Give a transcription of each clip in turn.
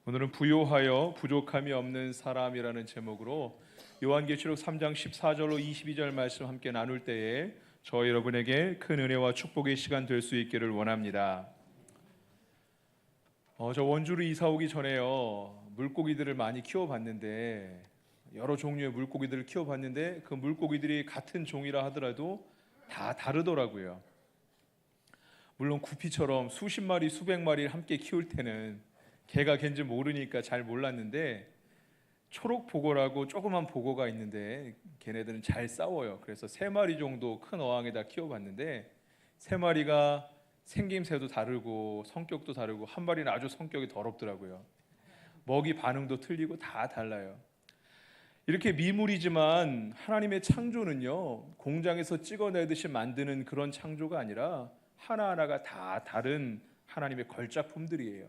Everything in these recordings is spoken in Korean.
오늘은 부요하여 부족함이 없는 사람이라는 제목으로 요한계시록 3장 14절로 22절 말씀 함께 나눌 때에 저 여러분에게 큰 은혜와 축복의 시간 될 수 있기를 원합니다. 저 원주로 이사 오기 전에요, 물고기들을 많이 키워봤는데, 여러 종류의 물고기들을 키워봤는데 그 물고기들이 같은 종이라 하더라도 다 다르더라고요. 물론 구피처럼 수십 마리 수백 마리를 함께 키울 때는 개가 걘지 모르니까 잘 몰랐는데, 초록보고라고 조그만 보고가 있는데 걔네들은 잘 싸워요. 그래서 3마리 정도 큰 어항에다 키워봤는데 3마리가 생김새도 다르고 성격도 다르고, 한 마리는 아주 성격이 더럽더라고요. 먹이 반응도 틀리고 다 달라요. 이렇게 미물이지만 하나님의 창조는요, 공장에서 찍어내듯이 만드는 그런 창조가 아니라 하나하나가 다 다른 하나님의 걸작품들이에요.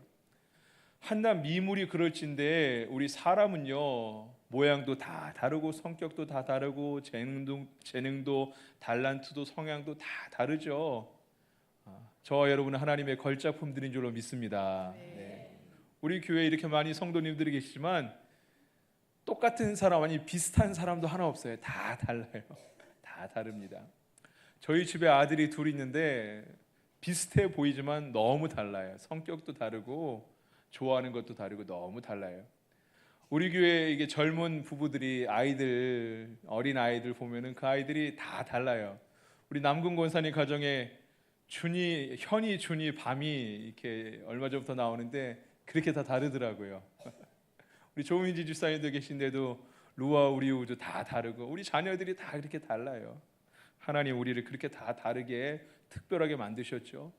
한낱 미물이 그럴진데 우리 사람은요, 모양도 다 다르고 성격도 다 다르고 재능도 달란트도 성향도 다 다르죠. 저와 여러분은 하나님의 걸작품들인 줄로 믿습니다. 네. 우리 교회에 이렇게 많이 성도님들이 계시지만 똑같은 사람 아니 비슷한 사람도 하나 없어요. 다 달라요. 다 다릅니다. 저희 집에 아들이 둘 있는데 비슷해 보이지만 너무 달라요. 성격도 다르고 좋아하는 것도 다르고 너무 달라요. 우리 교회 이게 젊은 부부들이 어린 아이들 보면은 그 아이들이 다 달라요. 우리 남궁 권사님 가정에 현이, 준이, 밤이 이렇게 얼마 전부터 나오는데 그렇게 다 다르더라고요. 우리 조민지 집사님도 계신데도 루아, 우리 우주 다 다르고 우리 자녀들이 다 그렇게 달라요. 하나님 우리를 그렇게 다 다르게 특별하게 만드셨죠.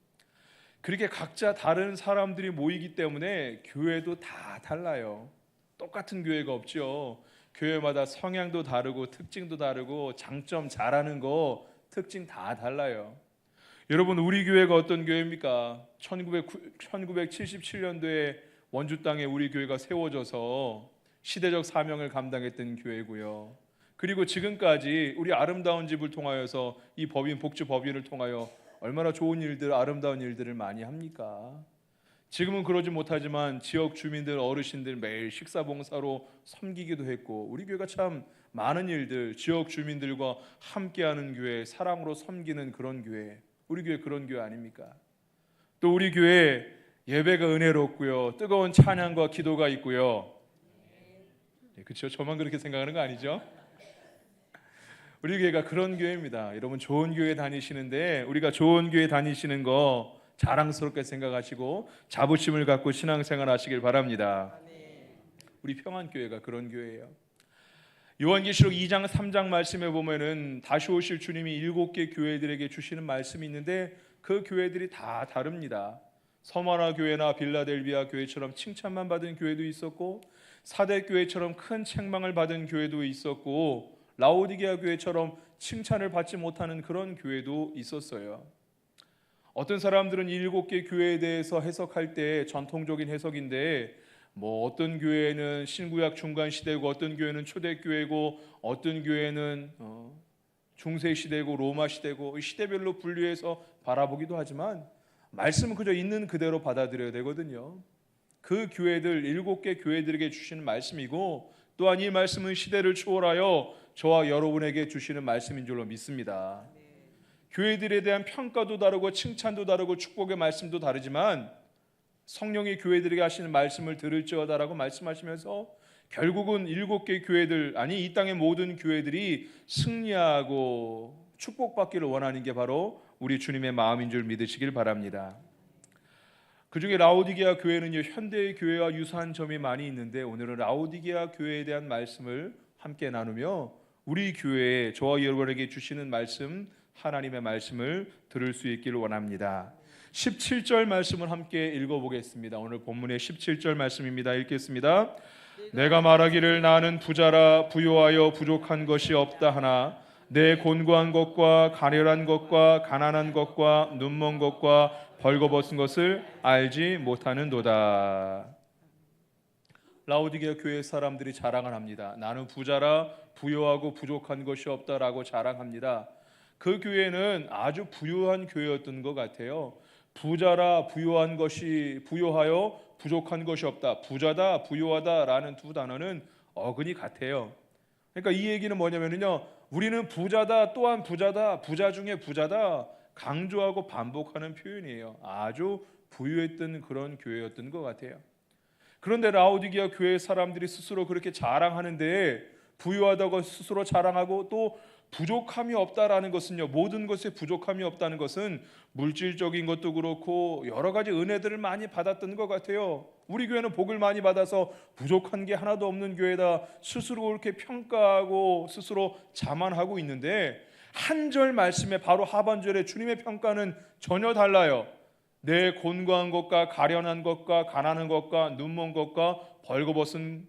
그렇게 각자 다른 사람들이 모이기 때문에 교회도 다 달라요. 똑같은 교회가 없죠. 교회마다 성향도 다르고 특징도 다르고 장점 잘하는 거 특징 다 달라요. 여러분, 우리 교회가 어떤 교회입니까? 1977년도에 원주 땅에 우리 교회가 세워져서 시대적 사명을 감당했던 교회고요. 그리고 지금까지 우리 아름다운 집을 통하여서 이 복지 법인을 통하여 얼마나 좋은 일들, 아름다운 일들을 많이 합니까? 지금은 그러지 못하지만 지역 주민들, 어르신들 매일 식사봉사로 섬기기도 했고, 우리 교회가 참 많은 일들, 지역 주민들과 함께하는 교회, 사랑으로 섬기는 그런 교회, 우리 교회 그런 교회 아닙니까? 또 우리 교회 예배가 은혜롭고요, 뜨거운 찬양과 기도가 있고요. 그렇죠? 저만 그렇게 생각하는 거 아니죠? 우리 교회가 그런 교회입니다. 여러분, 좋은 교회 다니시는데 우리가 좋은 교회 다니시는 거 자랑스럽게 생각하시고 자부심을 갖고 신앙생활 하시길 바랍니다. 우리 평안교회가 그런 교회예요. 요한계시록 2장 3장 말씀에 보면은 다시 오실 주님이 7개 교회들에게 주시는 말씀이 있는데 그 교회들이 다 다릅니다. 서머나 교회나 빌라델비아 교회처럼 칭찬만 받은 교회도 있었고, 사대 교회처럼 큰 책망을 받은 교회도 있었고, 라오디게아 교회처럼 칭찬을 받지 못하는 그런 교회도 있었어요. 어떤 사람들은 7개 교회에 대해서 해석할 때 전통적인 해석인데, 어떤 교회는 신구약 중간 시대고, 어떤 교회는 초대교회고, 어떤 교회는 중세 시대고 로마 시대고, 시대별로 분류해서 바라보기도 하지만 말씀은 그저 있는 그대로 받아들여야 되거든요. 그 교회들 7개 교회들에게 주시는 말씀이고, 또한 이 말씀은 시대를 초월하여 저와 여러분에게 주시는 말씀인 줄로 믿습니다. 교회들에 대한 평가도 다르고 칭찬도 다르고 축복의 말씀도 다르지만 성령이 교회들에게 하시는 말씀을 들을지어다라고 말씀하시면서 결국은 7개 교회들, 아니 이 땅의 모든 교회들이 승리하고 축복받기를 원하는 게 바로 우리 주님의 마음인 줄 믿으시길 바랍니다. 그 중에 라오디게아 교회는요, 현대의 교회와 유사한 점이 많이 있는데 오늘은 라오디게아 교회에 대한 말씀을 함께 나누며 우리 교회에 저와 여러분에게 주시는 말씀, 하나님의 말씀을 들을 수 있기를 원합니다. 17절 말씀을 함께 읽어보겠습니다. 오늘 본문의 17절 말씀입니다. 읽겠습니다. 내가 말하기를 나는 부자라 부요하여 부족한 것이 없다 하나 내 곤고한 것과 가련한 것과 가난한 것과 눈먼 것과 벌거벗은 것을 알지 못하는도다. 라오디게아 교회 사람들이 자랑을 합니다. 나는 부자라 부요하고 부족한 것이 없다라고 자랑합니다. 그 교회는 아주 부유한 교회였던 것 같아요. 부자라 부요하여 부족한 것이 없다. 부자다 부요하다라는 두 단어는 어근이 같아요. 그러니까 이 얘기는 뭐냐면요, 우리는 부자다 또한 부자다, 부자 중에 부자다 강조하고 반복하는 표현이에요. 아주 부유했던 그런 교회였던 것 같아요. 그런데 라오디게아 교회 사람들이 스스로 그렇게 자랑하는데, 부유하다고 스스로 자랑하고 또 부족함이 없다라는 것은요, 모든 것에 부족함이 없다는 것은 물질적인 것도 그렇고 여러 가지 은혜들을 많이 받았던 것 같아요. 우리 교회는 복을 많이 받아서 부족한 게 하나도 없는 교회다 스스로 그렇게 평가하고 스스로 자만하고 있는데, 한 절 말씀에 바로 하반절에 주님의 평가는 전혀 달라요. 내 곤고한 것과 가련한 것과 가난한 것과 눈먼 것과 벌거벗은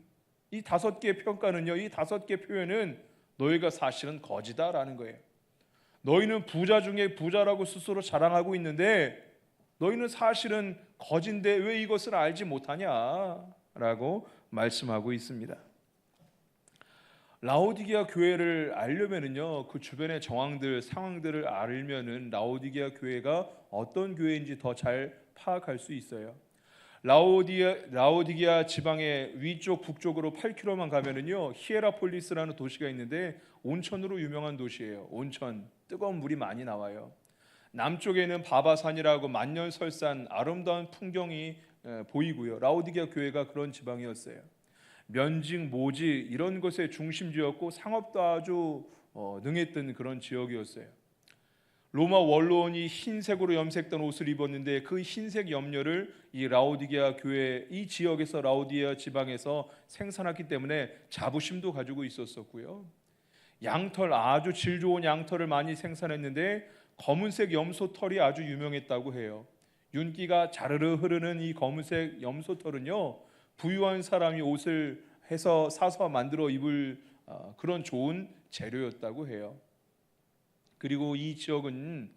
이 5개의 평가는요, 이 5개 표현은 너희가 사실은 거지다라는 거예요. 너희는 부자 중에 부자라고 스스로 자랑하고 있는데 너희는 사실은 거진데 왜 이것을 알지 못하냐라고 말씀하고 있습니다. 라오디게아 교회를 알려면은요, 그 주변의 정황들, 상황들을 알면은 라오디게아 교회가 어떤 교회인지 더 잘 파악할 수 있어요. 라오디게아 지방의 위쪽 북쪽으로 8km만 가면은요, 히에라폴리스라는 도시가 있는데 온천으로 유명한 도시예요. 온천, 뜨거운 물이 많이 나와요. 남쪽에는 바바산이라고 만년설산 아름다운 풍경이 보이고요. 라오디게아 교회가 그런 지방이었어요. 면직, 모지 이런 것의 중심지였고 상업도 아주 능했던 그런 지역이었어요. 로마 원로원이 흰색으로 염색된 옷을 입었는데 그 흰색 염료를 이 라오디게아 교회 이 지역에서 라오디게아 지방에서 생산했기 때문에 자부심도 가지고 있었었고요. 양털, 아주 질 좋은 양털을 많이 생산했는데 검은색 염소털이 아주 유명했다고 해요. 윤기가 자르르 흐르는 이 검은색 염소털은요, 부유한 사람이 옷을 해서 사서 만들어 입을 그런 좋은 재료였다고 해요. 그리고 이 지역은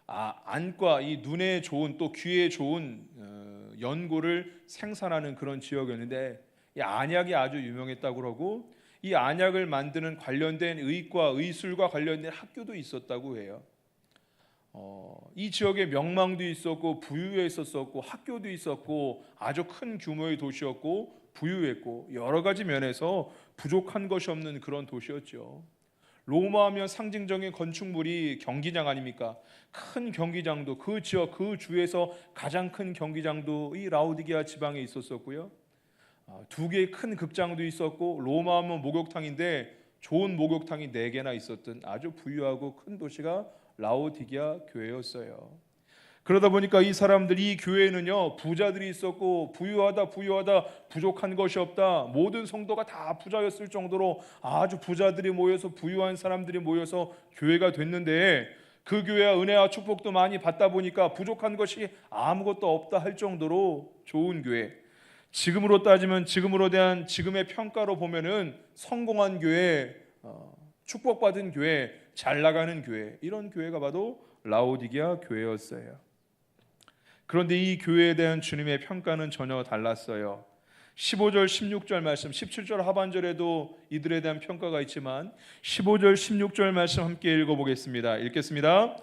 안과 이 눈에 좋은 또 귀에 좋은 연고를 생산하는 그런 지역이었는데, 이 안약이 아주 유명했다고 그러고 이 안약을 만드는 관련된 의과 의술과 관련된 학교도 있었다고 해요. 이 지역에 명망도 있었고 부유했었고 학교도 있었고 아주 큰 규모의 도시였고 부유했고 여러 가지 면에서 부족한 것이 없는 그런 도시였죠. 로마하면 상징적인 건축물이 경기장 아닙니까? 큰 경기장도 그 지역 그 주에서 가장 큰 경기장도 이 라오디게아 지방에 있었었고요. 2개의 큰 극장도 있었고 로마하면 목욕탕인데 좋은 목욕탕이 4개나 있었던 아주 부유하고 큰 도시가 라오디게아 교회였어요. 그러다 보니까 이 사람들이 이 교회는요, 부자들이 있었고 부유하다 부족한 것이 없다, 모든 성도가 다 부자였을 정도로 아주 부자들이 모여서 부유한 사람들이 모여서 교회가 됐는데, 그 교회와 은혜와 축복도 많이 받다 보니까 부족한 것이 아무것도 없다 할 정도로 좋은 교회, 지금으로 따지면 지금으로 대한 지금의 평가로 보면은 성공한 교회, 축복받은 교회, 잘 나가는 교회, 이런 교회가 바로 라오디게아 교회였어요. 그런데 이 교회에 대한 주님의 평가는 전혀 달랐어요. 15절 16절 말씀, 17절 하반절에도 이들에 대한 평가가 있지만 15절 16절 말씀 함께 읽어보겠습니다. 읽겠습니다.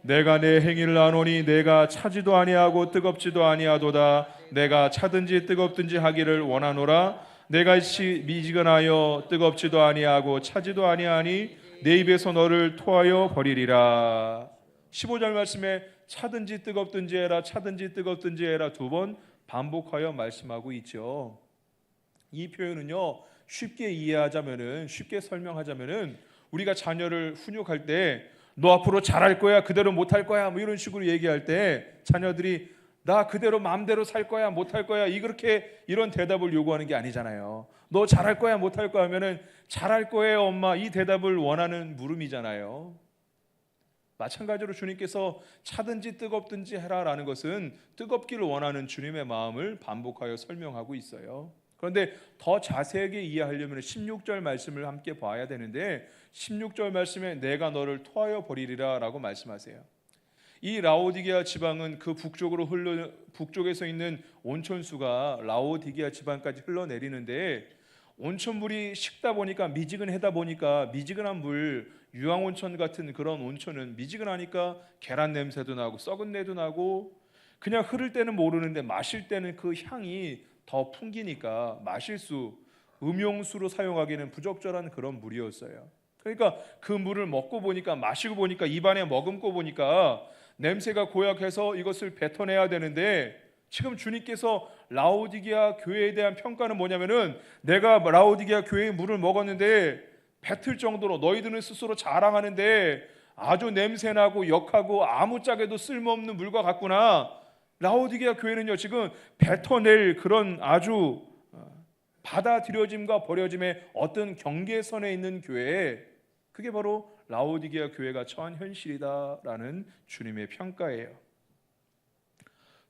내가 내 행위를 아노니 내가 차지도 아니하고 뜨겁지도 아니하도다. 내가 차든지 뜨겁든지 하기를 원하노라. 내가 미지근하여 뜨겁지도 아니하고 차지도 아니하니 내 입에서 너를 토하여 버리리라. 15절 말씀에 차든지 뜨겁든지 해라, 차든지 뜨겁든지 해라 2번 반복하여 말씀하고 있죠. 이 표현은요, 쉽게 이해하자면은, 쉽게 설명하자면은, 우리가 자녀를 훈육할 때 너 앞으로 잘할 거야, 그대로 못할 거야, 뭐 이런 식으로 얘기할 때 자녀들이 나 그대로 마음대로 살 거야, 못할 거야, 이런 대답을 요구하는 게 아니잖아요. 너 잘할 거야, 못할 거야 하면은 잘할 거예요 엄마, 이 대답을 원하는 물음이잖아요. 마찬가지로 주님께서 차든지 뜨겁든지 해라라는 것은 뜨겁기를 원하는 주님의 마음을 반복하여 설명하고 있어요. 그런데 더 자세하게 이해하려면 16절 말씀을 함께 봐야 되는데, 16절 말씀에 내가 너를 토하여 버리리라 라고 말씀하세요. 이 라오디게아 지방은 그 북쪽에서 있는 온천수가 라오디게아 지방까지 흘러내리는데, 온천물이 식다 보니까 미지근하다 보니까 미지근한 물, 유황온천 같은 그런 온천은 미지근하니까 계란 냄새도 나고 썩은 내도 나고 그냥 흐를 때는 모르는데 마실 때는 그 향이 더 풍기니까 음용수로 사용하기는 부적절한 그런 물이었어요. 그러니까 그 물을 먹고 보니까, 마시고 보니까, 입안에 머금고 보니까 냄새가 고약해서 이것을 뱉어내야 되는데, 지금 주님께서 라오디게아 교회에 대한 평가는 뭐냐면은, 내가 라오디게아 교회의 물을 먹었는데 뱉을 정도로 너희들은 스스로 자랑하는데 아주 냄새나고 역하고 아무짝에도 쓸모없는 물과 같구나. 라오디게아 교회는요, 지금 뱉어낼 그런 아주 받아들여짐과 버려짐의 어떤 경계선에 있는 교회, 그게 바로 라오디게아 교회가 처한 현실이다라는 주님의 평가예요.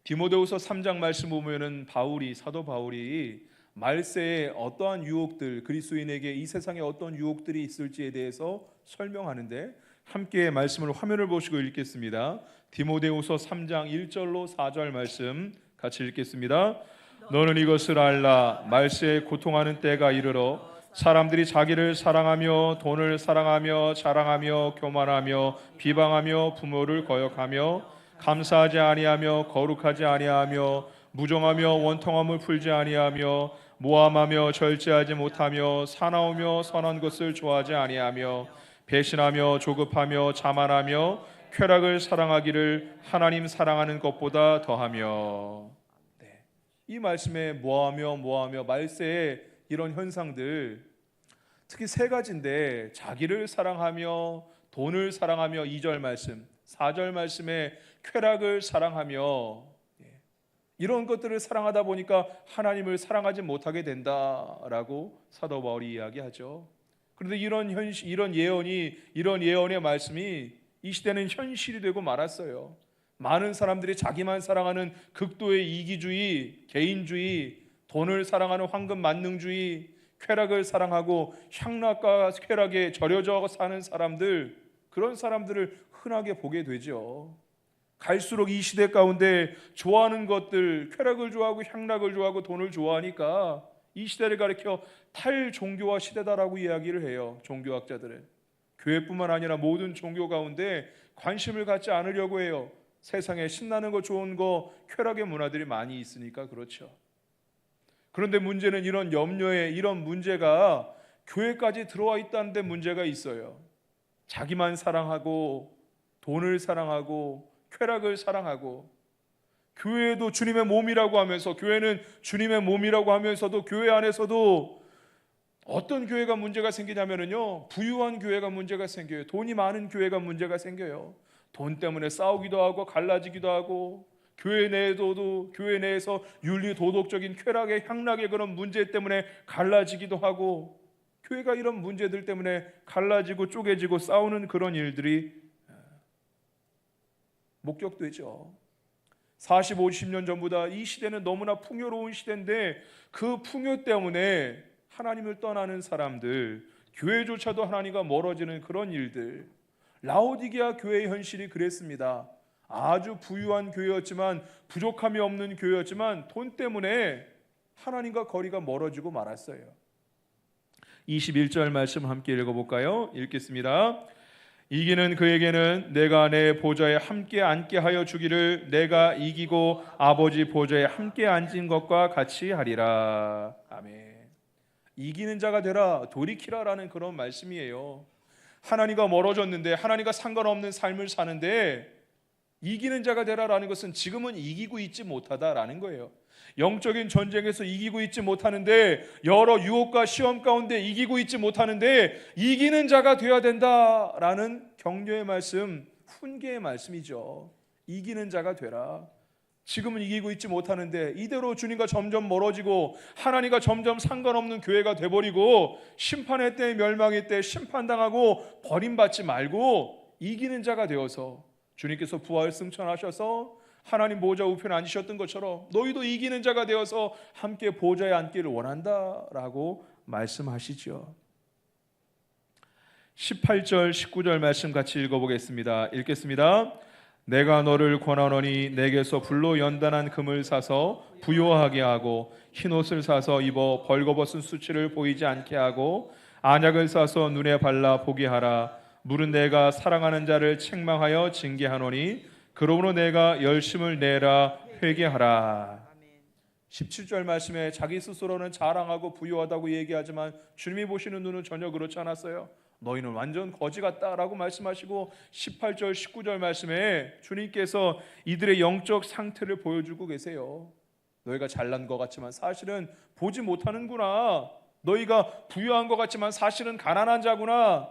디모데후서 3장 말씀 보면은 사도 바울이 말세에 어떠한 유혹들, 그리스도인에게 이 세상에 어떤 유혹들이 있을지에 대해서 설명하는데, 함께 말씀을 화면을 보시고 읽겠습니다. 디모데후서 3장 1절로 4절 말씀 같이 읽겠습니다. 너는 이것을 알라. 말세에 고통하는 때가 이르러 사람들이 자기를 사랑하며 돈을 사랑하며 자랑하며 교만하며 비방하며 부모를 거역하며 감사하지 아니하며 거룩하지 아니하며 무정하며 원통함을 풀지 아니하며 모함하며 절제하지 못하며 사나우며 선한 것을 좋아하지 아니하며 배신하며 조급하며 자만하며 쾌락을 사랑하기를 하나님 사랑하는 것보다 더하며. 이 말씀에 모하며 말세에 이런 현상들, 특히 세 가지인데, 자기를 사랑하며 돈을 사랑하며 2절 말씀, 4절 말씀에 쾌락을 사랑하며, 이런 것들을 사랑하다 보니까 하나님을 사랑하지 못하게 된다라고 사도 바울이 이야기하죠. 그런데 이런 예언의 말씀이 이 시대는 현실이 되고 말았어요. 많은 사람들이 자기만 사랑하는 극도의 이기주의, 개인주의, 돈을 사랑하는 황금 만능주의, 쾌락을 사랑하고 향락과 쾌락에 절여져 사는 사람들, 그런 사람들을 흔하게 보게 되죠. 갈수록 이 시대 가운데 좋아하는 것들, 쾌락을 좋아하고 향락을 좋아하고 돈을 좋아하니까 이 시대를 가리켜 탈종교화 시대다라고 이야기를 해요. 종교학자들은 교회뿐만 아니라 모든 종교 가운데 관심을 갖지 않으려고 해요. 세상에 신나는 거, 좋은 거, 쾌락의 문화들이 많이 있으니까 그렇죠. 그런데 문제는 이런 염려에, 이런 문제가 교회까지 들어와 있다는 데 문제가 있어요. 자기만 사랑하고 돈을 사랑하고 쾌락을 사랑하고, 교회도 주님의 몸이라고 하면서, 교회는 주님의 몸이라고 하면서도 교회 안에서도 어떤 교회가 문제가 생기냐면요, 부유한 교회가 문제가 생겨요. 돈이 많은 교회가 문제가 생겨요. 돈 때문에 싸우기도 하고 갈라지기도 하고, 교회 내에서 윤리 도덕적인 쾌락의 향락의 그런 문제 때문에 갈라지기도 하고, 교회가 이런 문제들 때문에 갈라지고 쪼개지고 싸우는 그런 일들이 목격되죠. 40, 50년 전보다 이 시대는 너무나 풍요로운 시대인데, 그 풍요 때문에 하나님을 떠나는 사람들, 교회조차도 하나님과 멀어지는 그런 일들. 라오디게아 교회의 현실이 그랬습니다. 아주 부유한 교회였지만, 부족함이 없는 교회였지만 돈 때문에 하나님과 거리가 멀어지고 말았어요. 21절 말씀 함께 읽어볼까요? 읽겠습니다. 이기는 그에게는 내가 내 보좌에 함께 앉게 하여 주기를, 내가 이기고 아버지 보좌에 함께 앉은 것과 같이 하리라. 아멘. 이기는 자가 되라, 돌이키라라는 그런 말씀이에요. 하나님과 멀어졌는데, 하나님과 상관없는 삶을 사는데 이기는 자가 되라라는 것은 지금은 이기고 있지 못하다라는 거예요. 영적인 전쟁에서 이기고 있지 못하는데, 여러 유혹과 시험 가운데 이기고 있지 못하는데 이기는 자가 되어야 된다라는 격려의 말씀, 훈계의 말씀이죠. 이기는 자가 되라. 지금은 이기고 있지 못하는데 이대로 주님과 점점 멀어지고 하나님과 점점 상관없는 교회가 돼버리고 심판의 때, 멸망의 때 심판당하고 버림받지 말고 이기는 자가 되어서, 주님께서 부활 승천하셔서 하나님 보좌 우편에 앉으셨던 것처럼 너희도 이기는 자가 되어서 함께 보좌에 앉기를 원한다라고 말씀하시죠. 18절 19절 말씀 같이 읽어보겠습니다. 읽겠습니다. 내가 너를 권하노니 내게서 불로 연단한 금을 사서 부요하게 하고, 흰옷을 사서 입어 벌거벗은 수치를 보이지 않게 하고, 안약을 사서 눈에 발라 보게 하라. 물은 내가 사랑하는 자를 책망하여 징계하노니 그러므로 내가 열심을 내라 회개하라. 17절 말씀에 자기 스스로는 자랑하고 부유하다고 얘기하지만 주님이 보시는 눈은 전혀 그렇지 않았어요. 너희는 완전 거지 같다라고 말씀하시고 18절 19절 말씀에 주님께서 이들의 영적 상태를 보여주고 계세요. 너희가 잘난 것 같지만 사실은 보지 못하는구나. 너희가 부유한 것 같지만 사실은 가난한 자구나.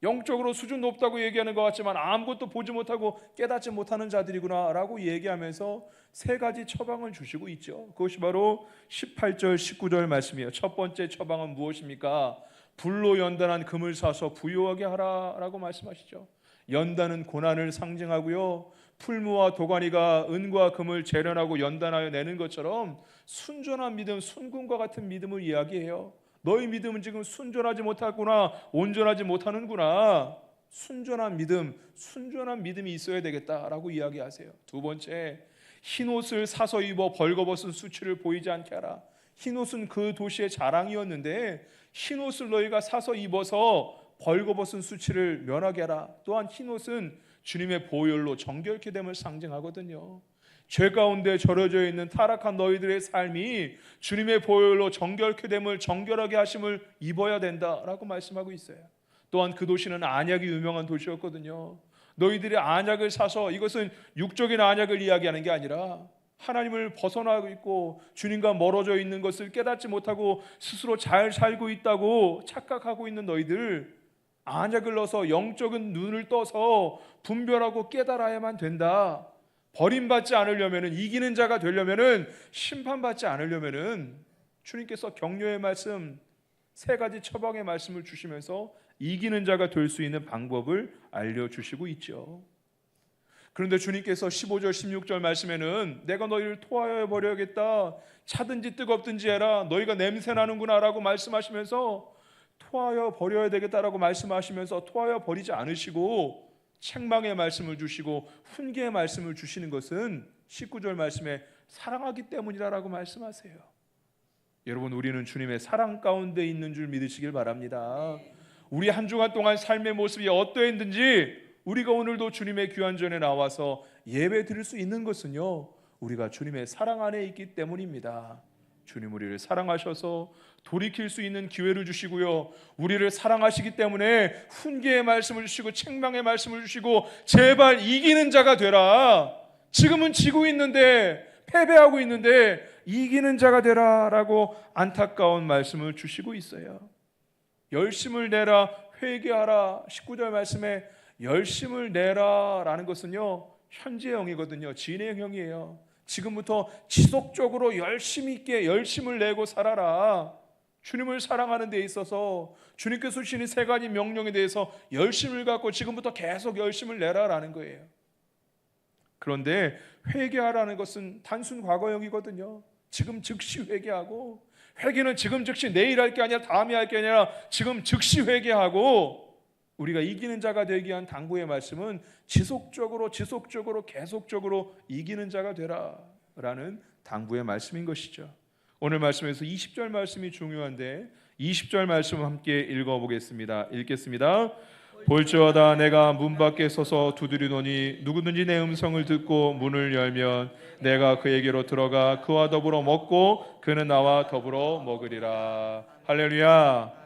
영적으로 수준 높다고 얘기하는 것 같지만 아무것도 보지 못하고 깨닫지 못하는 자들이구나 라고 얘기하면서 세 가지 처방을 주시고 있죠. 그것이 바로 18절 19절 말씀이에요. 첫 번째 처방은 무엇입니까? 불로 연단한 금을 사서 부유하게 하라 라고 말씀하시죠. 연단은 고난을 상징하고요, 풀무와 도가니가 은과 금을 재련하고 연단하여 내는 것처럼 순전한 믿음, 순금과 같은 믿음을 이야기해요. 너희 믿음은 지금 순전하지 못하구나, 온전하지 못하는구나. 순전한 믿음, 순전한 믿음이 있어야 되겠다라고 이야기하세요. 두 번째, 흰옷을 사서 입어 벌거벗은 수치를 보이지 않게 하라. 흰옷은 그 도시의 자랑이었는데 흰옷을 너희가 사서 입어서 벌거벗은 수치를 면하게 하라. 또한 흰옷은 주님의 보혈로 정결케 됨을 상징하거든요. 죄 가운데 절여져 있는 타락한 너희들의 삶이 주님의 보혈로 정결케 됨을, 정결하게 하심을 입어야 된다라고 말씀하고 있어요. 또한 그 도시는 안약이 유명한 도시였거든요. 너희들이 안약을 사서, 이것은 육적인 안약을 이야기하는 게 아니라 하나님을 벗어나고 있고 주님과 멀어져 있는 것을 깨닫지 못하고 스스로 잘 살고 있다고 착각하고 있는 너희들, 안약을 넣어서 영적인 눈을 떠서 분별하고 깨달아야만 된다. 버림받지 않으려면, 이기는 자가 되려면, 심판받지 않으려면 주님께서 격려의 말씀, 세 가지 처방의 말씀을 주시면서 이기는 자가 될 수 있는 방법을 알려주시고 있죠. 그런데 주님께서 15절 16절 말씀에는 내가 너희를 토하여 버려야겠다, 차든지 뜨겁든지 해라, 너희가 냄새나는구나 라고 말씀하시면서 토하여 버려야 되겠다라고 말씀하시면서 토하여 버리지 않으시고 책망의 말씀을 주시고 훈계의 말씀을 주시는 것은 19절 말씀에 사랑하기 때문이라고 말씀하세요. 여러분, 우리는 주님의 사랑 가운데 있는 줄 믿으시길 바랍니다. 우리 한 주간 동안 삶의 모습이 어떠했는지 우리가 오늘도 주님의 귀한 전에 나와서 예배 드릴 수 있는 것은요, 우리가 주님의 사랑 안에 있기 때문입니다. 주님 우리를 사랑하셔서 돌이킬 수 있는 기회를 주시고요, 우리를 사랑하시기 때문에 훈계의 말씀을 주시고 책망의 말씀을 주시고 제발 이기는 자가 되라. 지금은 지고 있는데, 패배하고 있는데 이기는 자가 되라 라고 안타까운 말씀을 주시고 있어요. 열심을 내라, 회개하라. 19절 말씀에 열심을 내라 라는 것은요, 현재형이거든요. 진행형이에요. 지금부터 지속적으로 열심히 있게 열심을 내고 살아라. 주님을 사랑하는 데 있어서 주님께서 주시는 세 가지 명령에 대해서 열심을 갖고 지금부터 계속 열심을 내라라는 거예요. 그런데 회개하라는 것은 단순 과거형이거든요. 지금 즉시 회개하고, 회개는 지금 즉시 내일 할 게 아니라 다음에 할 게 아니라 지금 즉시 회개하고, 우리가 이기는 자가 되기 위한 당부의 말씀은 지속적으로 계속적으로 이기는 자가 되라라는 당부의 말씀인 것이죠. 오늘 말씀에서 20절 말씀이 중요한데 20절 말씀 함께 읽어보겠습니다. 읽겠습니다. 볼지어다 내가 문 밖에 서서 두드리노니 누구든지 내 음성을 듣고 문을 열면 내가 그에게로 들어가 그와 더불어 먹고 그는 나와 더불어 먹으리라. 할렐루야.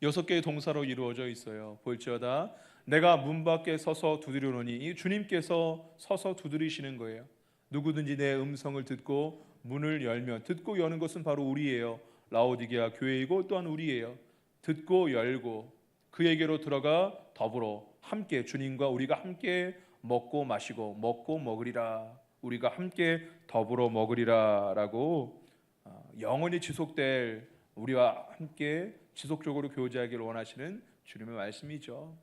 6개의 동사로 이루어져 있어요. 볼지어다 내가 문 밖에 서서 두드리노니, 이 주님께서 서서 두드리시는 거예요. 누구든지 내 음성을 듣고 문을 열면, 듣고 여는 것은 바로 우리예요. 라오디게아 교회이고 또한 우리예요. 듣고 열고 그에게로 들어가 더불어 함께, 주님과 우리가 함께 먹고 마시고 먹고 먹으리라. 우리가 함께 더불어 먹으리라 라고 영원히 지속될, 우리와 함께 지속적으로 교제하기를 원하시는 주님의 말씀이죠.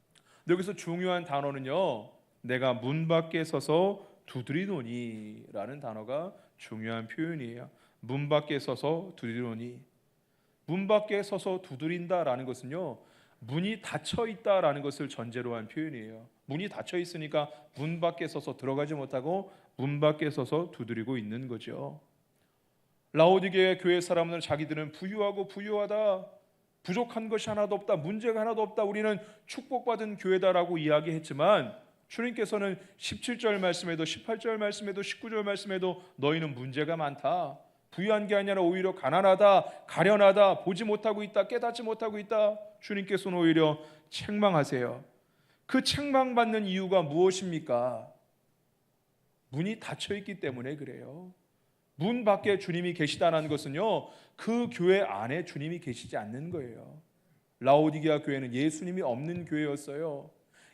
여기서 중요한 단어는요, 내가 문 밖에 서서 두드리노니 라는 단어가 중요한 표현이에요. 문 밖에 서서 두드리노니. 문 밖에 서서 두드린다라는 것은요, 문이 닫혀 있다라는 것을 전제로 한 표현이에요. 문이 닫혀 있으니까 문 밖에 서서 들어가지 못하고 문 밖에 서서 두드리고 있는 거죠. 라오디게아 교회 사람들은 자기들은 부유하고 부유하다, 부족한 것이 하나도 없다, 문제가 하나도 없다, 우리는 축복받은 교회다라고 이야기했지만 주님께서는 17절 말씀에도 18절 말씀에도 19절 말씀에도 너희는 문제가 많다, 부유한 게 아니라 오히려 가난하다, 가련하다, 보지 못하고 있다, 깨닫지 못하고 있다. 주님께서는 오히려 책망하세요. 그 책망받는 이유가 무엇입니까? 문이 닫혀있기 때문에 그래요. 문 밖에 주님이 계시다는 것은요, 그 교회 안에 주님이 계시지 않는 거예요. 라오디게아 교회는 예수님이 없는 교회였어요.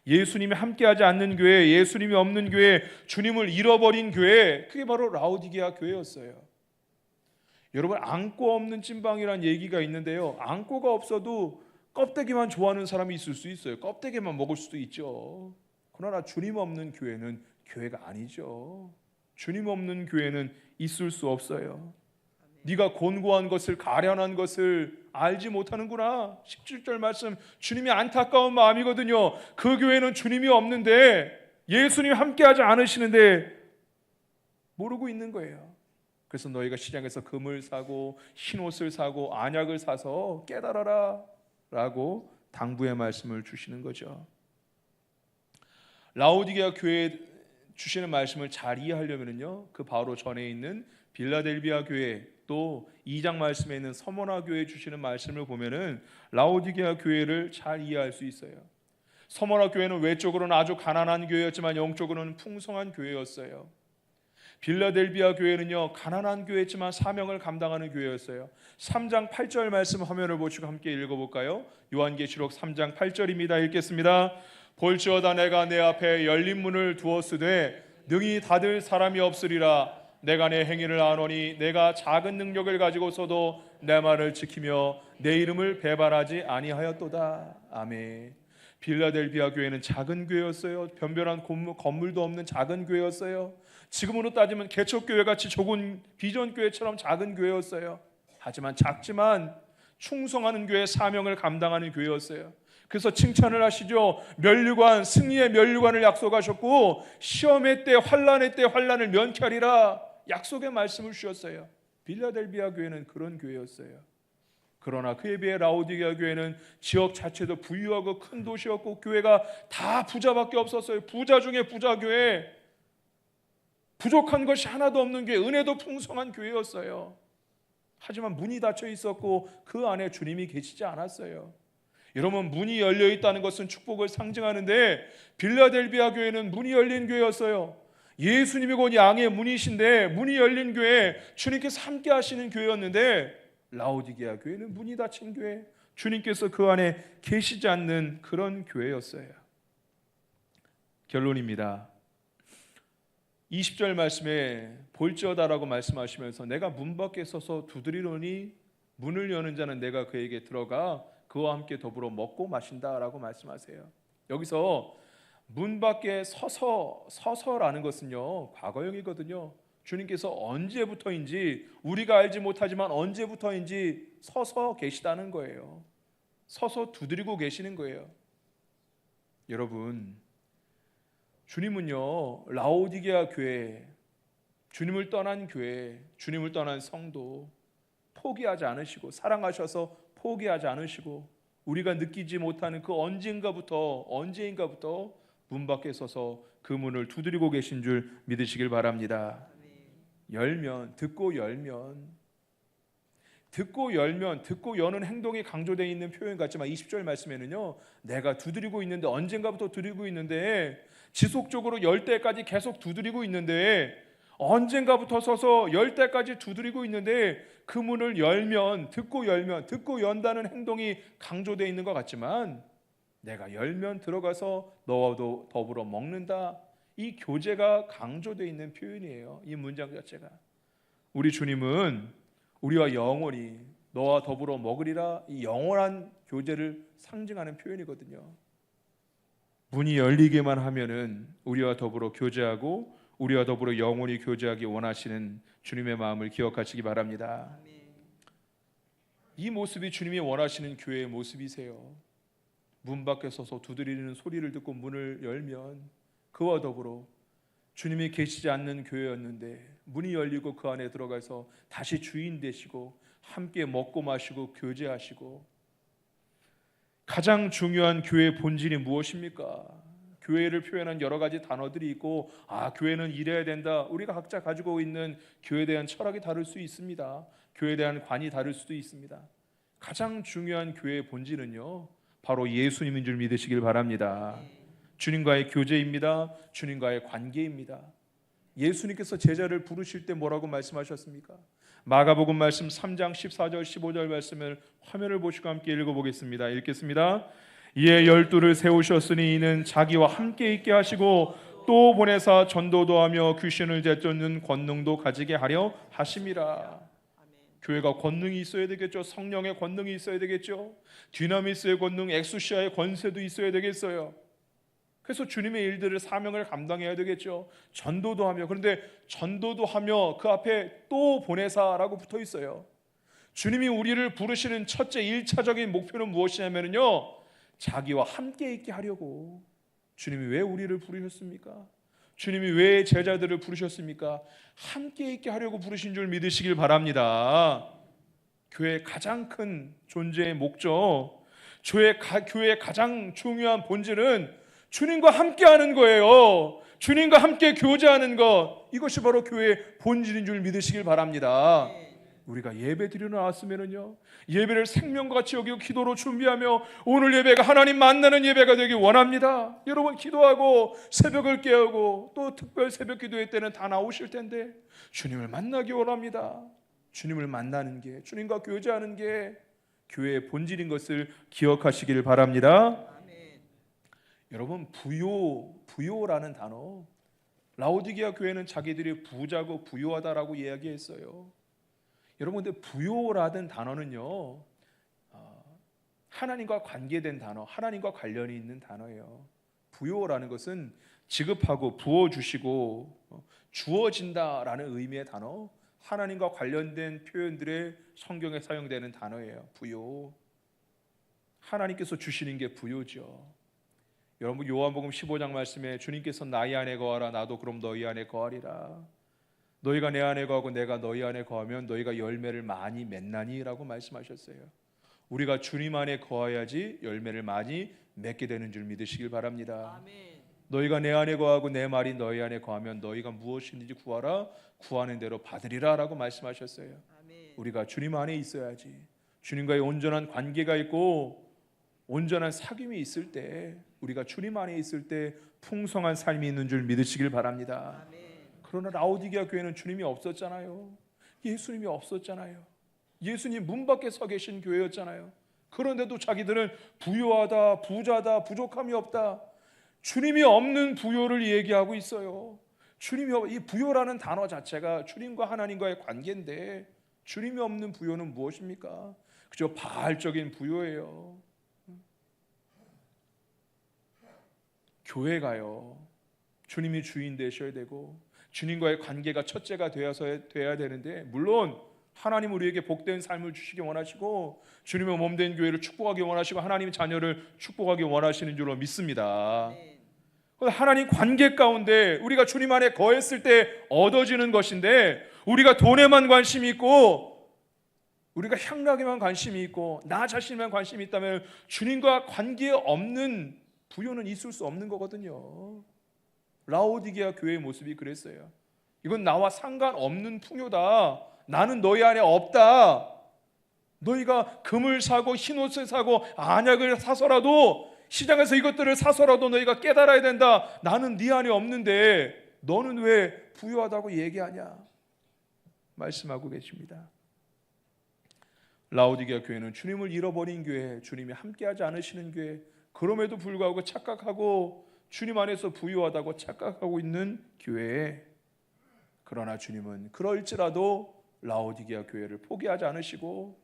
예수님이 함께하지 않는 교회, 예수님이 없는 교회, 주님을 잃어버린 교회, 그게 바로 라오디게아 교회였어요. 여러분, 앙꼬 없는 찐빵이라는 얘기가 있는데요, 앙꼬가 없어도 껍데기만 좋아하는 사람이 있을 수 있어요. 껍데기만 먹을 수도 있죠. 그러나 주님 없는 교회는 교회가 아니죠. 주님 없는 교회는 있을 수 없어요. 네가 곤고한 것을, 가련한 것을 알지 못하는구나. 17절 말씀, 주님이 안타까운 마음이거든요. 그 교회는 주님이 없는데, 예수님이 함께하지 않으시는데 모르고 있는 거예요. 그래서 너희가 시장에서 금을 사고 흰옷을 사고 안약을 사서 깨달아라 라고 당부의 말씀을 주시는 거죠. 라오디게아 교회에 주시는 말씀을 잘 이해하려면요, 그 바로 전에 있는 빌라델비아 교회, 또 2장 말씀에 있는 서머나 교회에 주시는 말씀을 보면은 라오디게아 교회를 잘 이해할 수 있어요. 서머나 교회는 외적으로는 아주 가난한 교회였지만 영적으로는 풍성한 교회였어요. 빌라델비아 교회는요, 가난한 교회였지만 사명을 감당하는 교회였어요. 3장 8절 말씀 화면을 보시고 함께 읽어볼까요? 요한계시록 3장 8절입니다. 읽겠습니다. 볼지어다 내가 내 앞에 열린 문을 두었으되 능히 닫을 사람이 없으리라. 내가 내 행위를 아노니 내가 작은 능력을 가지고서도 내 말을 지키며 내 이름을 배반하지 아니하였도다. 아멘. 빌라델비아 교회는 작은 교회였어요. 변변한 건물도 없는 작은 교회였어요. 지금으로 따지면 개척교회 같이 좁은 비전교회처럼 작은 교회였어요. 하지만 작지만 충성하는 교회, 사명을 감당하는 교회였어요. 그래서 칭찬을 하시죠. 면류관, 승리의 면류관을 약속하셨고 시험의 때, 환난의 때 환난을 면케하리라 약속의 말씀을 주셨어요. 빌라델비아 교회는 그런 교회였어요. 그러나 그에 비해 라오디게아 교회는 지역 자체도 부유하고 큰 도시였고 교회가 다 부자밖에 없었어요. 부자 중에 부자 교회, 부족한 것이 하나도 없는 교회, 은혜도 풍성한 교회였어요. 하지만 문이 닫혀 있었고 그 안에 주님이 계시지 않았어요. 여러분, 문이 열려 있다는 것은 축복을 상징하는데 빌라델비아 교회는 문이 열린 교회였어요. 예수님이 곧 양의 문이신데 문이 열린 교회, 주님께서 함께 하시는 교회였는데 라오디게아 교회는 문이 닫힌 교회, 주님께서 그 안에 계시지 않는 그런 교회였어요. 결론입니다. 20절 말씀에 볼지어다라고 말씀하시면서 내가 문 밖에 서서 두드리노니 문을 여는 자는 내가 그에게 들어가 그와 함께 더불어 먹고 마신다라고 말씀하세요. 여기서 문 밖에 서서라는 것은요, 과거형이거든요. 주님께서 언제부터인지 우리가 알지 못하지만 언제부터인지 서서 계시다는 거예요. 서서 두드리고 계시는 거예요. 여러분, 주님은요, 라오디게아 교회, 주님을 떠난 교회, 주님을 떠난 성도 포기하지 않으시고 사랑하셔서 포기하지 않으시고 우리가 느끼지 못하는 그 언제인가부터 문 밖에 서서 그 문을 두드리고 계신 줄 믿으시길 바랍니다. 열면, 듣고 여는 행동이 강조되어 있는 표현 같지만 20절 말씀에는요, 내가 두드리고 있는데, 언젠가부터 두드리고 있는데 지속적으로 열 때까지 계속 두드리고 있는데, 언젠가부터 서서 열 때까지 두드리고 있는데 그 문을 열면, 듣고 연다는 행동이 강조되어 있는 것 같지만 내가 열면 들어가서 너와도 더불어 먹는다, 이 교제가 강조되어 있는 표현이에요. 이 문장 자체가. 우리 주님은 우리와 영원히 너와 더불어 먹으리라, 이 영원한 교제를 상징하는 표현이거든요. 문이 열리기만 하면은 우리와 더불어 교제하고 우리와 더불어 영원히 교제하기 원하시는 주님의 마음을 기억하시기 바랍니다. 이 모습이 주님이 원하시는 교회의 모습이세요. 문 밖에 서서 두드리는 소리를 듣고 문을 열면 그와 더불어, 주님이 계시지 않는 교회였는데 문이 열리고 그 안에 들어가서 다시 주인 되시고 함께 먹고 마시고 교제하시고. 가장 중요한 교회의 본질이 무엇입니까? 교회를 표현한 여러 가지 단어들이 있고, 교회는 이래야 된다. 우리가 각자 가지고 있는 교회에 대한 철학이 다를 수 있습니다. 교회에 대한 관이 다를 수도 있습니다. 가장 중요한 교회의 본질은요, 바로 예수님인 줄 믿으시길 바랍니다. 주님과의 교제입니다. 주님과의 관계입니다. 예수님께서 제자를 부르실 때 뭐라고 말씀하셨습니까? 마가복음 말씀 3장 14절 15절 말씀을 화면을 보시고 함께 읽어보겠습니다. 읽겠습니다. 이에 12를 세우셨으니 이는 자기와 함께 있게 하시고 또 보내사 전도도 하며 귀신을 제쫓는 권능도 가지게 하려 하심이라. 교회가 권능이 있어야 되겠죠. 성령의 권능이 있어야 되겠죠. 디나미스의 권능, 엑수시아의 권세도 있어야 되겠어요. 그래서 주님의 일들을, 사명을 감당해야 되겠죠. 전도도 하며, 그런데 전도도 하며 그 앞에 또 보내사라고 붙어 있어요. 주님이 우리를 부르시는 첫째 1차적인 목표는 무엇이냐면요, 자기와 함께 있게 하려고. 주님이 왜 우리를 부르셨습니까? 주님이 왜 제자들을 부르셨습니까? 함께 있게 하려고 부르신 줄 믿으시길 바랍니다. 교회의 가장 큰 존재의 목적, 교회의 가장 중요한 본질은 주님과 함께하는 거예요. 주님과 함께 교제하는 것, 이것이 바로 교회의 본질인 줄 믿으시길 바랍니다. 우리가 예배 드리러 나왔으면요, 예배를 생명과 같이 여기고 기도로 준비하며 오늘 예배가 하나님 만나는 예배가 되길 원합니다. 여러분 기도하고 새벽을 깨우고 또 특별 새벽 기도회 때는 다 나오실 텐데 주님을 만나기 원합니다. 주님을 만나는 게, 주님과 교제하는 게 교회의 본질인 것을 기억하시길 바랍니다. 여러분, 부요라는 단어, 라오디게아 교회는 자기들이 부자고 부요하다라고 이야기했어요. 여러분, 근데 부요라는 단어는요, 하나님과 관계된 단어, 하나님과 관련이 있는 단어예요. 부요라는 것은 지급하고 부어주시고 주어진다라는 의미의 단어, 하나님과 관련된 표현들의 성경에 사용되는 단어예요. 부요. 하나님께서 주시는 게 부요죠. 여러분, 요한복음 15장 말씀에 주님께서 나의 안에 거하라, 나도 그럼 너희 안에 거하리라. 너희가 내 안에 거하고 내가 너희 안에 거하면 너희가 열매를 많이 맺나니 라고 말씀하셨어요. 우리가 주님 안에 거해야지 열매를 많이 맺게 되는 줄 믿으시길 바랍니다. 아멘. 너희가 내 안에 거하고 내 말이 너희 안에 거하면 너희가 무엇이든지 구하라, 구하는 대로 받으리라 라고 말씀하셨어요. 아멘. 우리가 주님 안에 있어야지, 주님과의 온전한 관계가 있고 온전한 사귐이 있을 때, 우리가 주님 안에 있을 때 풍성한 삶이 있는 줄 믿으시길 바랍니다. 아멘. 그러나 라오디게아 교회는 주님이 없었잖아요. 예수님이 없었잖아요. 예수님 문 밖에 서 계신 교회였잖아요. 그런데도 자기들은 부유하다, 부자다, 부족함이 없다, 주님이 없는 부요를 얘기하고 있어요. 이 부요라는 단어 자체가 주님과 하나님과의 관계인데, 주님이 없는 부요는 무엇입니까? 그저 바알적인 부요예요. 교회가요, 주님이 주인 되셔야 되고 주님과의 관계가 첫째가 돼야 되는데, 물론 하나님 우리에게 복된 삶을 주시기 원하시고 주님의 몸된 교회를 축복하기 원하시고 하나님의 자녀를 축복하기 원하시는 줄로 믿습니다. 하나님 관계 가운데 우리가 주님 안에 거했을 때 얻어지는 것인데, 우리가 돈에만 관심이 있고 우리가 향락에만 관심이 있고 나 자신만 관심이 있다면 주님과 관계 없는 부요는 있을 수 없는 거거든요. 라오디게아 교회의 모습이 그랬어요. 이건 나와 상관없는 풍요다. 나는 너희 안에 없다. 너희가 금을 사고 흰옷을 사고 안약을 사서라도, 시장에서 이것들을 사서라도 너희가 깨달아야 된다. 나는 네 안에 없는데 너는 왜 부유하다고 얘기하냐 말씀하고 계십니다. 라오디게아 교회는 주님을 잃어버린 교회, 주님이 함께하지 않으시는 교회, 그럼에도 불구하고 착각하고 주님 안에서 부유하다고 착각하고 있는 교회에, 그러나 주님은 그럴지라도 라오디게아 교회를 포기하지 않으시고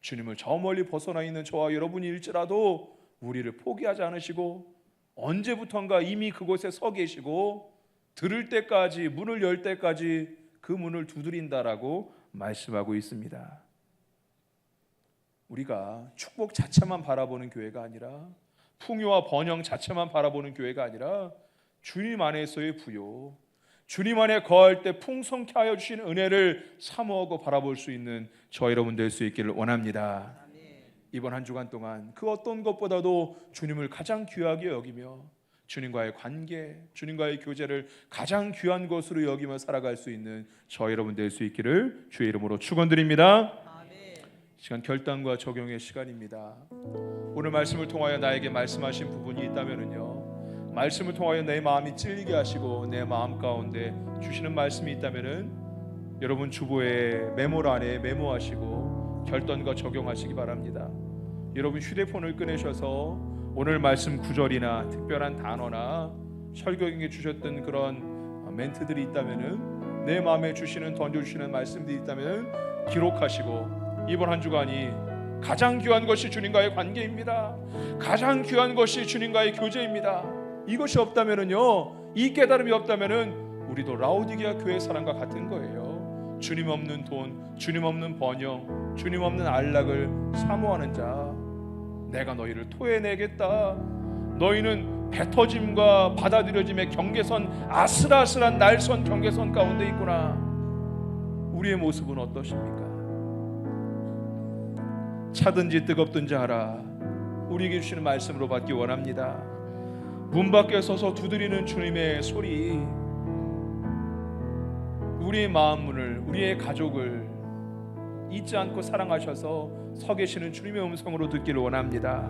주님을 저 멀리 벗어나 있는 저와 여러분일지라도 우리를 포기하지 않으시고 언제부턴가 이미 그곳에 서 계시고 들을 때까지, 문을 열 때까지 그 문을 두드린다라고 말씀하고 있습니다. 우리가 축복 자체만 바라보는 교회가 아니라, 풍요와 번영 자체만 바라보는 교회가 아니라 주님 안에서의 부요, 주님 안에 거할 때 풍성케 하여 주시는 은혜를 사모하고 바라볼 수 있는 저 여러분 될 수 있기를 원합니다. 아멘. 이번 한 주간 동안 그 어떤 것보다도 주님을 가장 귀하게 여기며 주님과의 관계, 주님과의 교제를 가장 귀한 것으로 여기며 살아갈 수 있는 저 여러분 될 수 있기를 주의 이름으로 축원드립니다. 시간 결단과 적용의 시간입니다. 오늘 말씀을 통하여 나에게 말씀하신 부분이 있다면은요, 말씀을 통하여 내 마음이 찔리게 하시고 내 마음 가운데 주시는 말씀이 있다면은 여러분 주보에 메모란에 메모하시고 결단과 적용하시기 바랍니다. 여러분 휴대폰을 꺼내셔서 오늘 말씀 구절이나 특별한 단어나 설교에 주셨던 그런 멘트들이 있다면은, 내 마음에 주시는 던져주시는 말씀들이 있다면 기록하시고, 이번 한 주간이 가장 귀한 것이 주님과의 관계입니다. 가장 귀한 것이 주님과의 교제입니다. 이것이 없다면은요, 이 깨달음이 없다면은 우리도 라오디게아 교회 사람과 같은 거예요. 주님 없는 돈, 주님 없는 번영, 주님 없는 안락을 사모하는 자, 내가 너희를 토해내겠다. 너희는 뱉어짐과 받아들여짐의 경계선, 아슬아슬한 날선 경계선 가운데 있구나. 우리의 모습은 어떠십니까? 차든지 뜨겁든지 하라. 우리에게 주시는 말씀으로 받기 원합니다. 문 밖에 서서 두드리는 주님의 소리, 우리의 마음 문을, 우리의 가족을 잊지 않고 사랑하셔서 서 계시는 주님의 음성으로 듣기를 원합니다.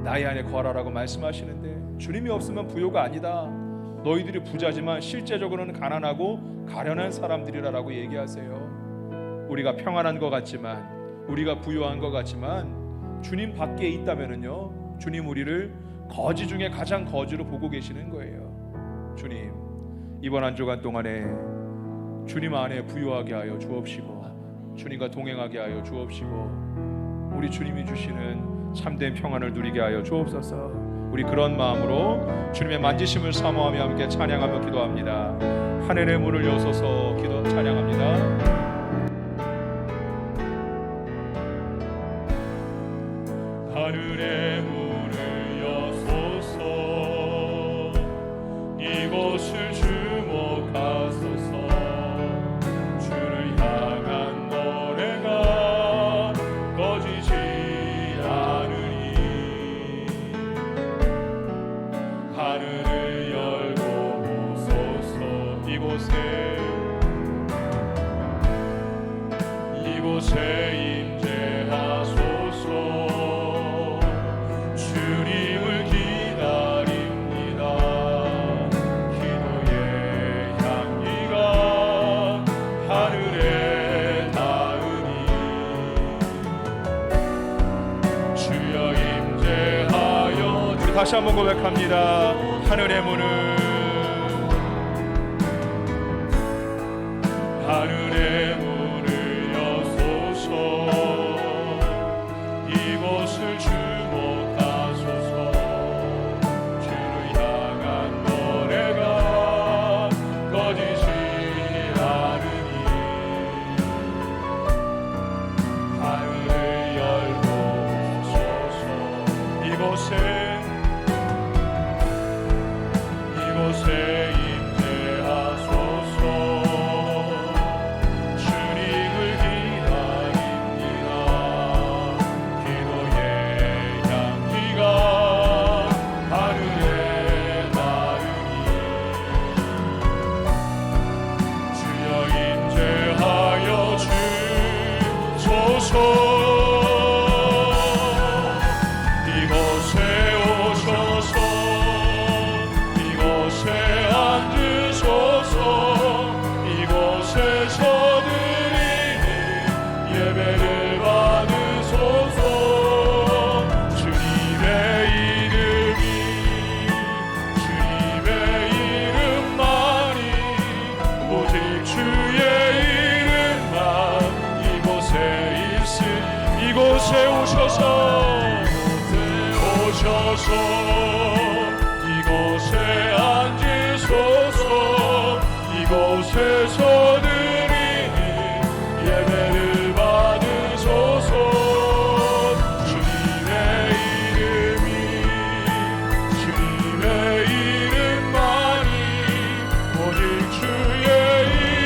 나의 안에 거하라고 말씀하시는데, 주님이 없으면 부요가 아니다. 너희들이 부자지만 실제적으로는 가난하고 가련한 사람들이라고 얘기하세요. 우리가 평안한 것 같지만, 우리가 부유한 것 같지만 주님 밖에 있다면은요, 주님 우리를 거지 중에 가장 거지로 보고 계시는 거예요. 주님, 이번 한 주간 동안에 주님 안에 부유하게 하여 주옵시고, 주님과 동행하게 하여 주옵시고, 우리 주님이 주시는 참된 평안을 누리게 하여 주옵소서. 우리 그런 마음으로 주님의 만지심을 사모하며 함께 찬양하며 기도합니다. 하늘의 문을 여소서 기도 찬양합니다. 하늘의 문을 여소서, 이곳을 주목하소서. 주를 향한 노래가 꺼지지 않으니, 하늘을 열고 보소서. 이곳에 임재하소서. 주님을 기다립니다. 기도의 향기가 하늘에 닿으니, 주여 임재하여. 우리 다시 한번 고백합니다. 하늘의 문을, 하늘의 문을 여소서. 이곳을 주목하소서. 주를 향한 노래가 꺼지지 않으니, 하늘을 열고 오소서. 이곳에 임재하소서. 주님을 기다립니다. 기도의 향기가 하늘에 닿으니, 주여 임재하여 주소서. 이곳에 오셔서 이곳에 앉으소서. 이곳에서 드리는 예배를 받으소서. 주님의 이름만이, 오직 주의 이름만 이곳에 있으니, 이곳에 오셔서 이곳에 앉으소서. 이곳에서 드리는 예배를 받으소서. 주님의 이름만이, 오직 주의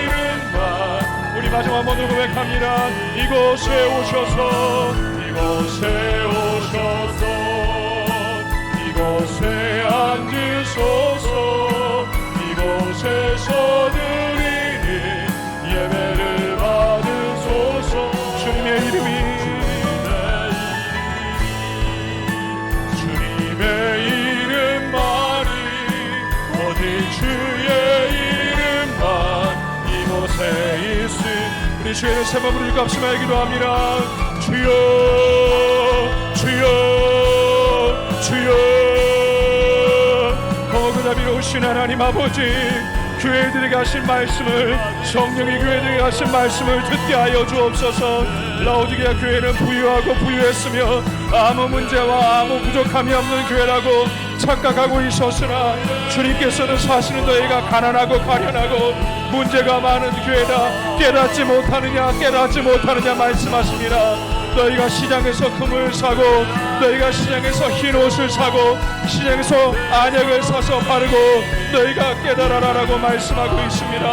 이름만. 우리 마지막 한 번 더 고백합니다. 이곳에 오셔서, 이곳에 주의 이름 세 번 부르짖고 합심하여 기도합니다. 주여 주여 주여. 거구다비로우신 하나님 아버지, 교회들에게 하신 말씀을, 성령이 교회들에게 하신 말씀을 듣게 하여 주옵소서. 라오디게아 교회는 부유하고 부유했으며 아무 문제와 아무 부족함이 없는 교회라고 착각하고 있었으나, 주님께서는 사실은 너희가 가난하고 가련하고 문제가 많은 교회다, 깨닫지 못하느냐 말씀하십니다. 너희가 시장에서 금을 사고, 너희가 시장에서 흰 옷을 사고, 시장에서 안약을 사서 바르고 너희가 깨달아라라고 말씀하고 있습니다.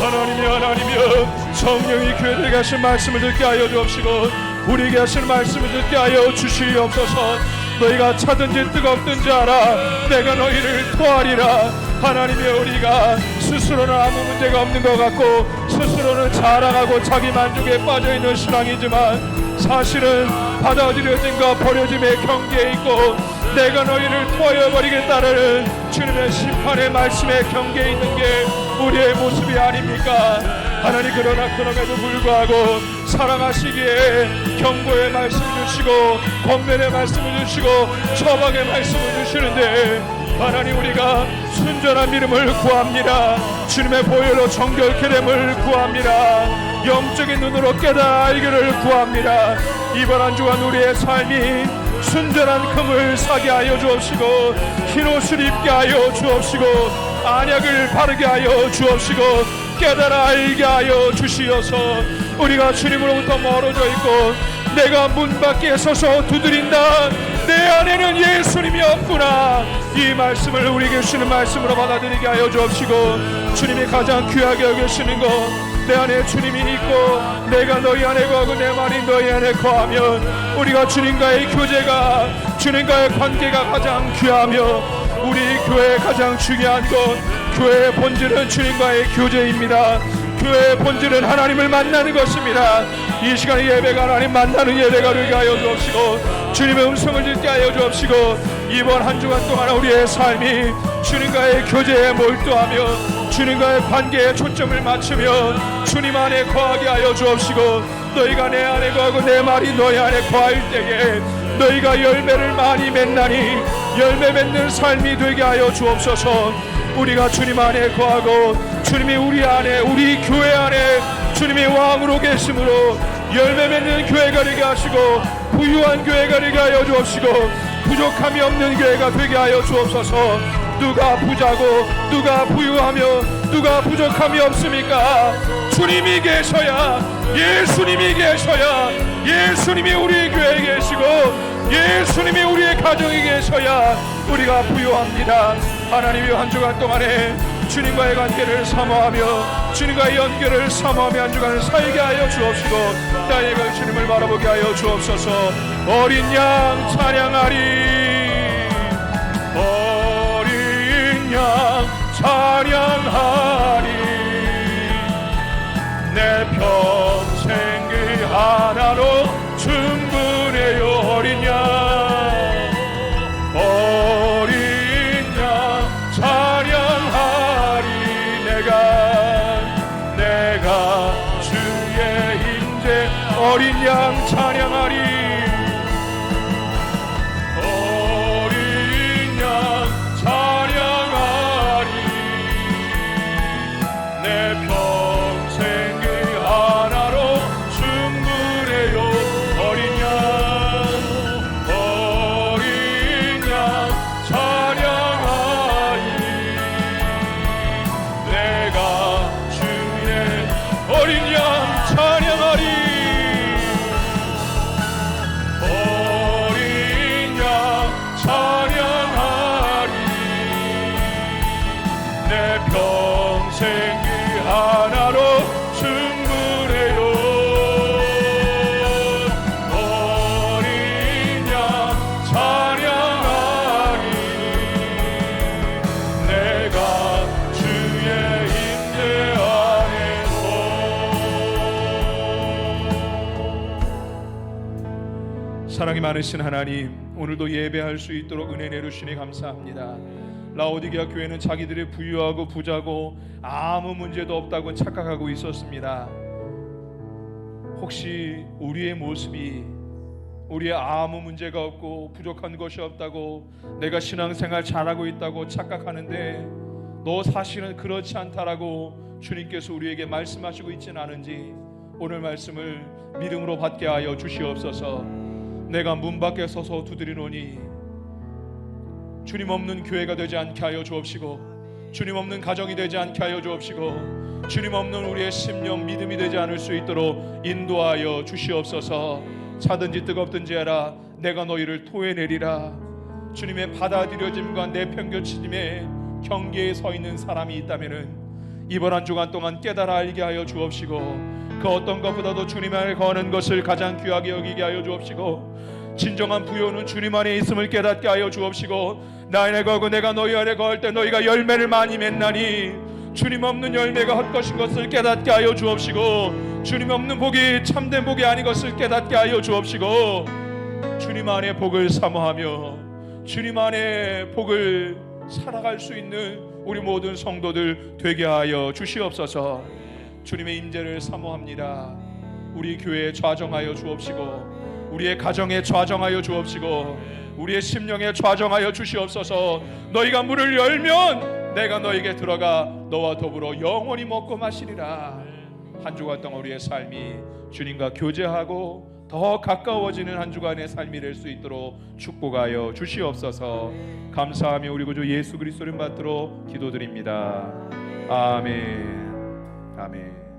하나님이여, 성령이 교회들에게 하신 말씀을 듣게 하여 주옵시고 우리에게 하신 말씀을 듣게 하여 주시옵소서. 너희가 차든지 뜨겁든지 알아 내가 너희를 토하리라. 하나님이여, 우리가 스스로는 아무 문제가 없는 것 같고 스스로는 자랑하고 자기 만족에 빠져있는 신앙이지만, 사실은 받아들여짐과 버려짐의 경계에 있고 내가 너희를 토하여버리겠다는 주님의 심판의 말씀의 경계에 있는 게 우리의 모습이 아닙니까? 하나님, 그러나 그럼에도 불구하고 사랑하시기에 경고의 말씀을 주시고 권면의 말씀을 주시고 처방의 말씀을 주시는데, 하나님, 우리가 순전한 믿음을 구합니다. 주님의 보혈로 정결케 됨을 구합니다. 영적인 눈으로 깨달아 알기를 구합니다. 이번 한 주간 우리의 삶이 순전한 금을 사게 하여 주옵시고 흰옷을 입게 하여 주옵시고 안약을 바르게 하여 주옵시고 깨달아 알게 하여 주시어서, 우리가 주님으로부터 멀어져 있고 내가 문 밖에 서서 두드린다, 내 안에는 예수님이 없구나, 이 말씀을 우리에게 주시는 말씀으로 받아들이게 하여 주옵시고, 주님이 가장 귀하게 여기시는 것, 내 안에 주님이 있고 내가 너희 안에 거하고 내 말이 너희 안에 거하면 우리가 주님과의 교제가, 주님과의 관계가 가장 귀하며, 우리 교회의 가장 중요한 것, 교회의 본질은 주님과의 교제입니다. 교회의 본질은 하나님을 만나는 것입니다. 이 시간에 예배가 하나님 만나는 예배가 되게 하여 주옵시고 주님의 음성을 듣게 하여 주옵시고, 이번 한 주간 동안 우리의 삶이 주님과의 교제에 몰두하며 주님과의 관계에 초점을 맞추며 주님 안에 거하게 하여 주옵시고, 너희가 내 안에 거하고 내 말이 너희 안에 거할 때에 너희가 열매를 많이 맺나니 열매 맺는 삶이 되게 하여 주옵소서. 우리가 주님 안에 거하고 주님이 우리 안에, 우리 교회 안에 주님이 왕으로 계심으로 열매 맺는 교회가 되게 하시고 부유한 교회가 되게 하여 주옵시고 부족함이 없는 교회가 되게 하여 주옵소서. 누가 부자고 누가 부유하며 누가 부족함이 없습니까? 주님이 계셔야, 예수님이 계셔야, 예수님이 우리 교회에 계시고 예수님이 우리의 가정에 계셔야 우리가 부유합니다. 하나님이 한 주간 동안에 주님과의 관계를 사모하며 주님과의 연결을 사모하며 한 주간을 살게 하여 주옵시고, 나에게 주님을 바라보게 하여 주옵소서. 어린 양 찬양하리, 어린 양 찬양하리, 내 평생 그 하나로 충분해요. 어린 양, 어린 양 찬양하리, 내가 주의 임재 어린 양 찬양하리, 어린 양 찬양하리, 내 평생 그 하나로 충분해요. 어린 양, 어린 양 찬양하리, 내가 주의 어린 양 찬양하리, 어린 양 찬양하리, 내 평생 그 하나로 충분해요. 어린 양 찬양하리, 내가 주의 임재 안에서. 사랑이 많으신 하나님, 오늘도 예배할 수 있도록 은혜 내주시니 감사합니다. 라오디게아 교회는 자기들이 부유하고 부자고 아무 문제도 없다고 착각하고 있었습니다. 혹시 우리의 모습이 우리의 아무 문제가 없고 부족한 것이 없다고 내가 신앙생활 잘하고 있다고 착각하는데 너 사실은 그렇지 않다라고 주님께서 우리에게 말씀하시고 있지는 않은지 오늘 말씀을 믿음으로 받게 하여 주시옵소서. 내가 문 밖에 서서 두드리노니 주님 없는 교회가 되지 않게 하여 주옵시고, 주님 없는 가정이 되지 않게 하여 주옵시고, 주님 없는 우리의 심령 믿음이 되지 않을 수 있도록 인도하여 주시옵소서. 차든지 뜨겁든지 해라 내가 너희를 토해내리라. 주님의 받아들여짐과 내팽겨침의 경계에 서 있는 사람이 있다면은 이번 한 주간 동안 깨달아 알게 하여 주옵시고, 그 어떤 것보다도 주님 안에 거하는 것을 가장 귀하게 여기게 하여 주옵시고, 진정한 부요는 주님 안에 있음을 깨닫게 하여 주옵시고, 나 안에 거하고 내가 너희 안에 거할 때 너희가 열매를 많이 맺나니 주님 없는 열매가 헛것인 것을 깨닫게 하여 주옵시고, 주님 없는 복이 참된 복이 아닌 것을 깨닫게 하여 주옵시고, 주님 안에 복을 사모하며 주님 안에 복을 살아갈 수 있는 우리 모든 성도들 되게 하여 주시옵소서. 주님의 임재를 사모합니다. 우리 교회에 좌정하여 주옵시고, 우리의 가정에 좌정하여 주옵시고, 우리의 심령에 좌정하여 주시옵소서. 너희가 문을 열면 내가 너에게 들어가 너와 더불어 영원히 먹고 마시리라. 한 주간 동안 우리의 삶이 주님과 교제하고 더 가까워지는 한 주간의 삶이 될 수 있도록 축복하여 주시옵소서. 감사하며 우리 구주 예수 그리스도를 받들어 기도드립니다. 아멘. 아멘.